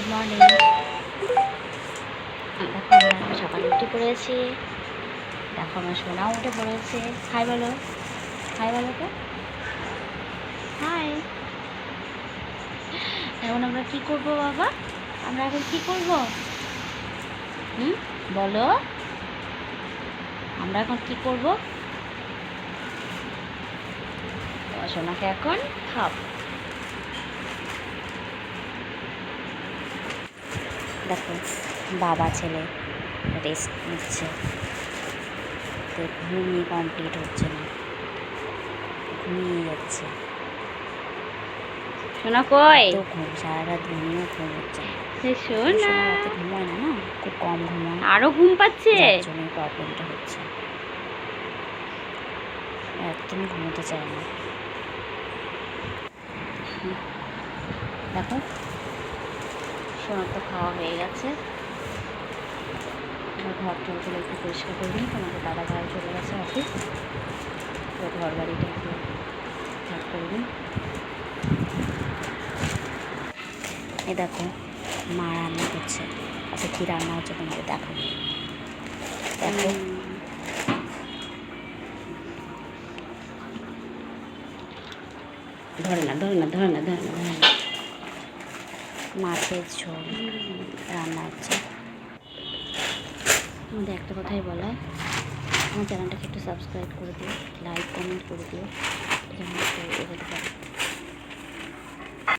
Good morning. দেখো আমরা সকালে উঠে পড়েছি। দেখো আমার সোনাও উঠে পড়েছে। হাই বলো, হাই বলো তো, হাই। এখন আমরা কি করব বাবা? আমরা এখন কি করব? বলো, আমরা এখন কি করব? তোমার সোনাকে এখন খাও। দেখো বাবা ছেলে রেস্ট নিচ্ছে, তো ঘুমিয়ে কমপ্লিট হচ্ছে না, ঘুমিয়ে যাচ্ছে। সোনা কই? তো ঘুম সারা রাত ঘুমিয়েও ঘুম হচ্ছে না। সোনা রাতে ঘুমায় না, খুব কম ঘুমায়, আরো ঘুম পাচ্ছে, যার জন্য প্রবলেমটা হচ্ছে। একদমই ঘুমোতে চায় না। দেখো সোনার তো খাওয়া হয়ে গেছে। ঘর টরগুলো একটু পরিষ্কার করে নিই, তোমাদের দাদা ভাই চলে গেছে অফিস, তো ঘর বাড়িটা একটু ঠিক করে নিই। এই দেখো মা রান্না করছে। আচ্ছা কী রান্না হচ্ছে তোমাদের দেখো। দেখো ধরে না ধরে না ধরে না ধরে না ধরে না, মাছের ঝোল রান্না হচ্ছে। আমাদের একটা কথাই বলা, আমার চ্যানেলটাকে একটু সাবস্ক্রাইব করে দিও, লাইক কমেন্ট করে দিও, যেন একটু এগোতে পারি।